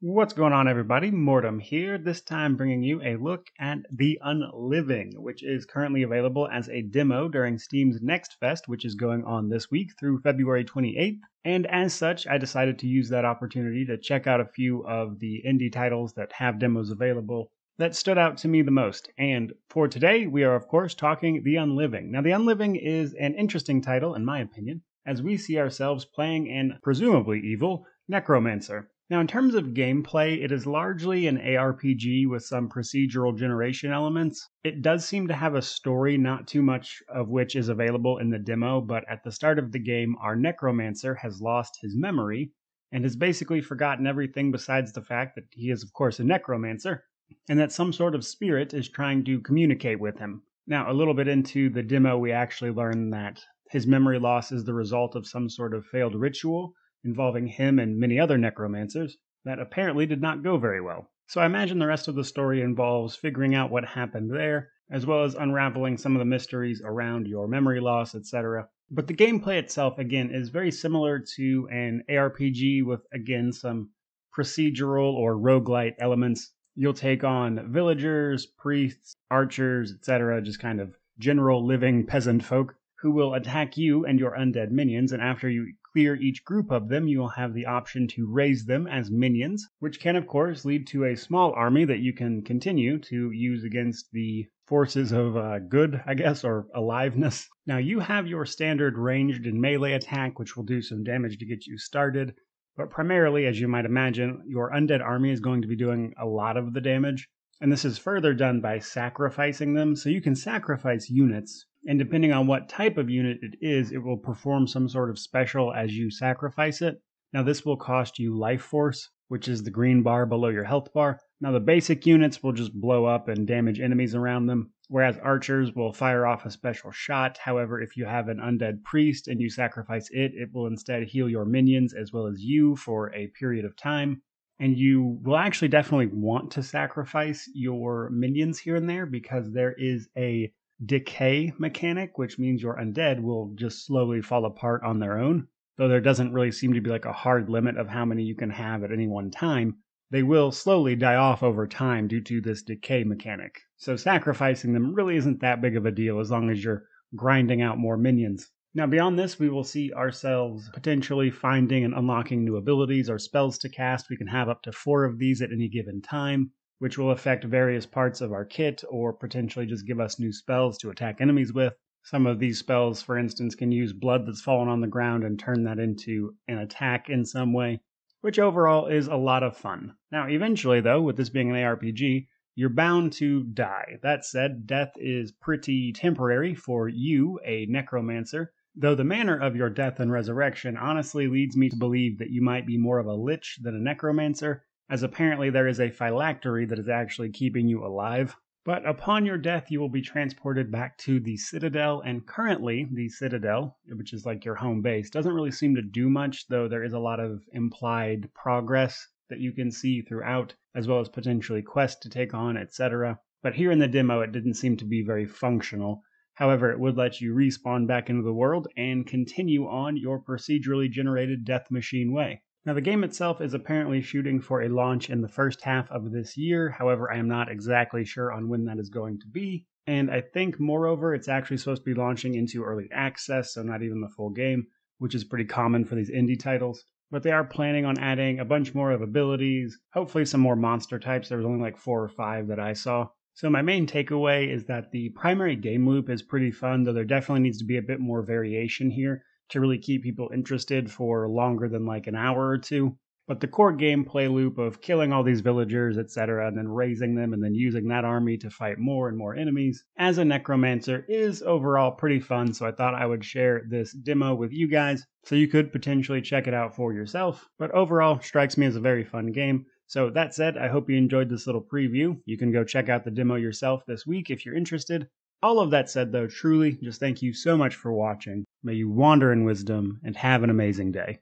What's going on, everybody? Mortem here, this time bringing you a look at the Unliving, which is currently available as a demo during Steam's Next Fest, which is going on this week through February 28th. And as such, I decided to use that opportunity to check out a few of the indie titles that have demos available that stood out to me the most. And for today, we are, of course, talking The Unliving. Now, The Unliving is an interesting title, in my opinion, as we see ourselves playing an presumably evil necromancer. Now, in terms of gameplay, it is largely an ARPG with some procedural generation elements. It does seem to have a story, not too much of which is available in the demo, but at the start of the game, our necromancer has lost his memory and has basically forgotten everything besides the fact that he is, of course, a necromancer, and that some sort of spirit is trying to communicate with him. Now, a little bit into the demo, we actually learn that his memory loss is the result of some sort of failed ritual involving him and many other necromancers that apparently did not go very well. So I imagine the rest of the story involves figuring out what happened there, as well as unraveling some of the mysteries around your memory loss, etc. But the gameplay itself, again, is very similar to an ARPG with, again, some procedural or roguelite elements. You'll take on villagers, priests, archers, etc., just kind of general living peasant folk who will attack you and your undead minions, and after you clear each group of them, you will have the option to raise them as minions, which can, of course, lead to a small army that you can continue to use against the forces of good, I guess, or aliveness. Now, you have your standard ranged and melee attack, which will do some damage to get you started, but primarily, as you might imagine, your undead army is going to be doing a lot of the damage, and this is further done by sacrificing them, so you can sacrifice units, and depending on what type of unit it is, it will perform some sort of special as you sacrifice it. Now, this will cost you life force, which is the green bar below your health bar. Now, the basic units will just blow up and damage enemies around them, whereas archers will fire off a special shot. However, if you have an undead priest and you sacrifice it, it will instead heal your minions as well as you for a period of time. And you will actually definitely want to sacrifice your minions here and there because there is a Decay Mechanic, which means your undead will just slowly fall apart on their own. Though there doesn't really seem to be like a hard limit of how many you can have at any one time, they will slowly die off over time due to this Decay Mechanic. So sacrificing them really isn't that big of a deal as long as you're grinding out more minions. Now, beyond this, we will see ourselves potentially finding and unlocking new abilities or spells to cast. We can have up to 4 of these at any given time, which will affect various parts of our kit or potentially just give us new spells to attack enemies with. Some of these spells, for instance, can use blood that's fallen on the ground and turn that into an attack in some way, which overall is a lot of fun. Now, eventually, though, with this being an ARPG, you're bound to die. That said, death is pretty temporary for you, a necromancer, though the manner of your death and resurrection honestly leads me to believe that you might be more of a lich than a necromancer, as apparently there is a phylactery that is actually keeping you alive. But upon your death, you will be transported back to the Citadel, and currently the Citadel, which is like your home base, doesn't really seem to do much, though there is a lot of implied progress that you can see throughout, as well as potentially quests to take on, etc. But here in the demo, it didn't seem to be very functional. However, it would let you respawn back into the world and continue on your procedurally generated death machine way. Now, the game itself is apparently shooting for a launch in the first half of this year. However, I am not exactly sure on when that is going to be. And I think, moreover, it's actually supposed to be launching into early access, so not even the full game, which is pretty common for these indie titles. But they are planning on adding a bunch more of abilities, hopefully some more monster types. There was only like 4 or 5 that I saw. So my main takeaway is that the primary game loop is pretty fun, though there definitely needs to be a bit more variation here to really keep people interested for longer than like an hour or 2. But the core gameplay loop of killing all these villagers, etc., and then raising them and then using that army to fight more and more enemies as a necromancer is overall pretty fun, so I thought I would share this demo with you guys so you could potentially check it out for yourself. But overall, strikes me as a very fun game. So that said, I hope you enjoyed this little preview. You can go check out the demo yourself this week if you're interested. All of that said, though, truly, just thank you so much for watching. May you wander in wisdom and have an amazing day.